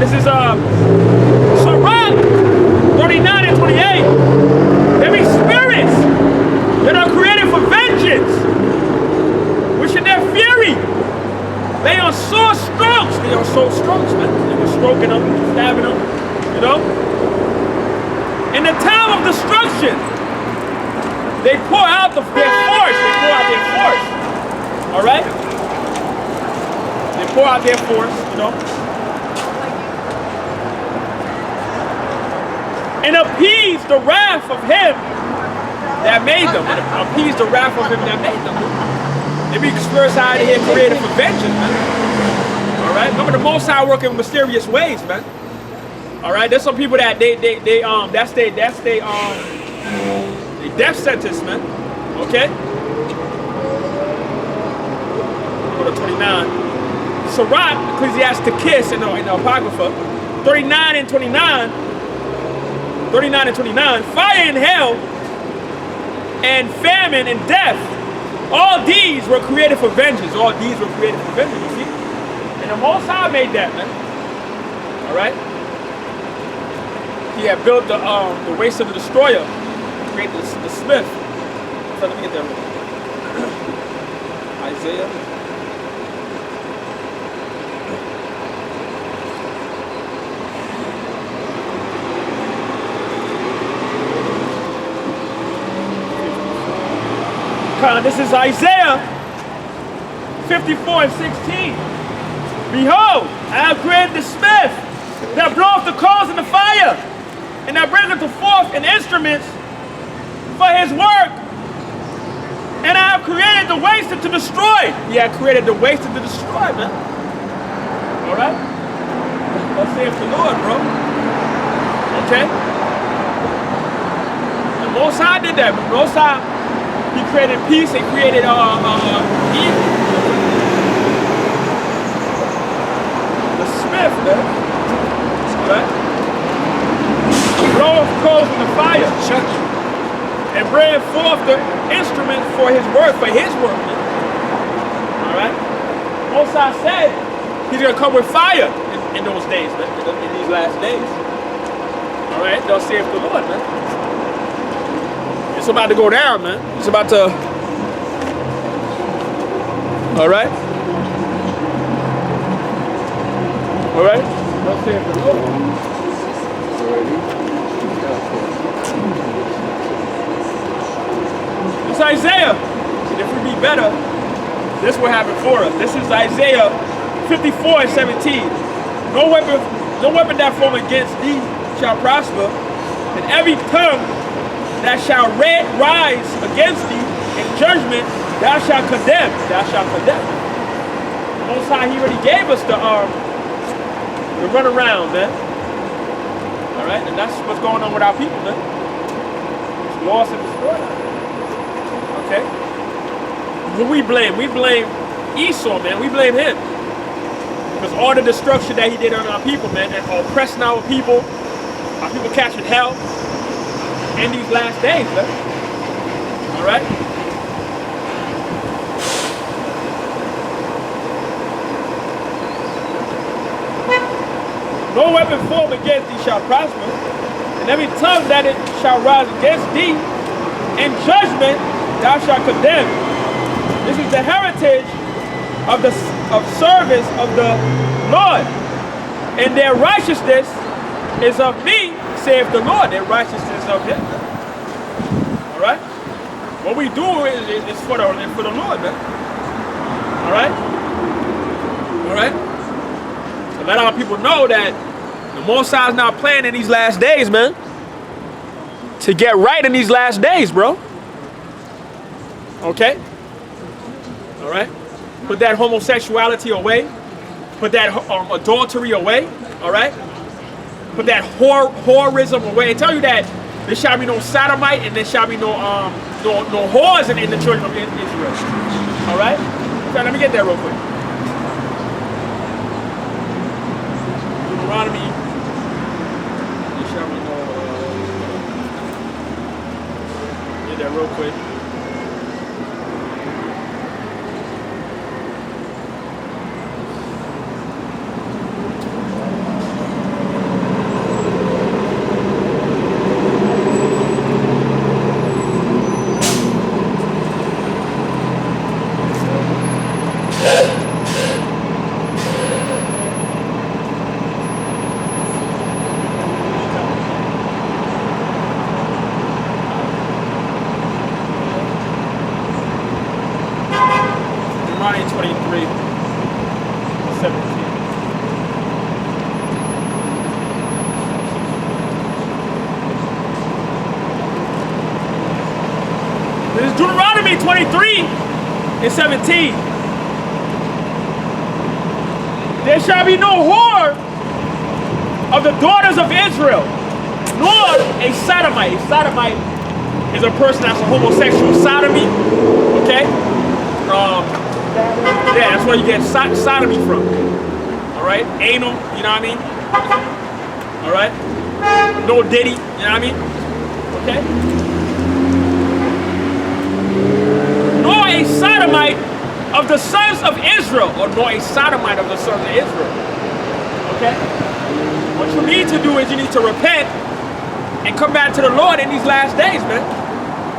This is Sirach 39 and 28. There be spirits that are created for vengeance, which in their fury, they are sore strokes. They are sore strokes, man. They were stroking them, stabbing them, you know. In the time of destruction, they pour out their force. They pour out their force. All right? They pour out their force, you know. And appease the wrath of him that made them. And appease the wrath of him that made them. They be spirits out of here created for vengeance, man. All right? Remember, the Most High work in mysterious ways, man. All right? There's some people that that's their death sentence, man. Okay? Go to 29. Sirach, Ecclesiasticus in the Apocrypha, 39 and 29. 39 and 29. Fire and hell and famine and death, all these were created for vengeance. All these were created for vengeance, you see? And the Most High made that, man. All right? He had built the waste of the destroyer, created the smith. So let me get that one. Isaiah. This is Isaiah 54 and 16. Behold, I have created the smith that bloweth the coals in the fire, and that bringeth forth an instruments for his work. And I have created the wasted to destroy. He had created the wasted to destroy, man. All right? Thus saith the Lord, bro. Okay? The Most High did that. The Most High, he created peace and created evil. The smith, man. All right? Blow coals in the fire. And bring forth the instrument for his work, man. All right? Most High said he's going to come with fire in those days, man, in these last days. All right? Thus saith the Lord, man. It's about to go down, man. It's about to... All right? All right? Thus saith the Lord. It's Isaiah. And if we be better, this will happen for us. This is Isaiah 54 and 17. No weapon that form against thee shall prosper, and every tongue that shall rise against thee in judgment, thou shalt condemn. Thou shalt condemn. The Most High, he already gave us the run around, man. All right, and that's what's going on with our people, man. It's lost and destroyed. Okay? Who we blame? We blame Esau, man. We blame him. Because all the destruction that he did on our people, man, and oppressing our people catching hell in these last days, man. All right? No weapon formed against thee shall prosper, and every tongue that it shall rise against thee in judgment thou shalt condemn. This is the heritage of service of the Lord, and their righteousness is of me, saith the Lord. Their righteousness of him. All right. What we do is for the Lord, man. All right. All right. So let our people know that the Most High is not playing in these last days, man. To get right in these last days, bro. Okay. All right. Put that homosexuality away. Put that adultery away. All right. Put that whorism away. I tell you that there shall be no sodomite and there shall be no whores in the children of Israel. All right. So let me get that real quick. Deuteronomy. There shall be no. Get that real quick. Deuteronomy 23, 17. This is Deuteronomy 23 and 17. There shall be no whore of the daughters of Israel, nor a sodomite. A sodomite is a person that's a homosexual. Sodomy, okay? Yeah, that's where you get sodomy from. All right, anal, you know what I mean? All right, no diddy, you know what I mean? Okay. Nor a sodomite of the sons of Israel, or nor a sodomite of the sons of Israel. Okay? What you need to do is you need to repent and come back to the Lord in these last days, man.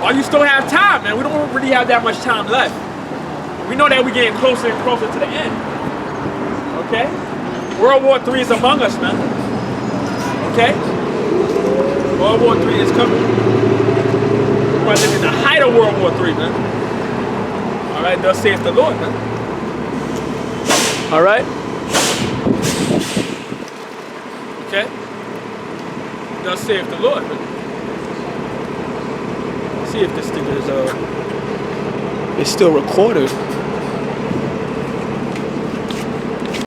While you still have time, man. We don't really have that much time left. We know that we're getting closer and closer to the end. Okay? World War III is among us, man. Okay? World War III is coming. We're living in the height of World War III, man. Alright, thus saith the Lord, man. Alright? Okay? Thus saith the Lord, man. See if this thing is still recorded.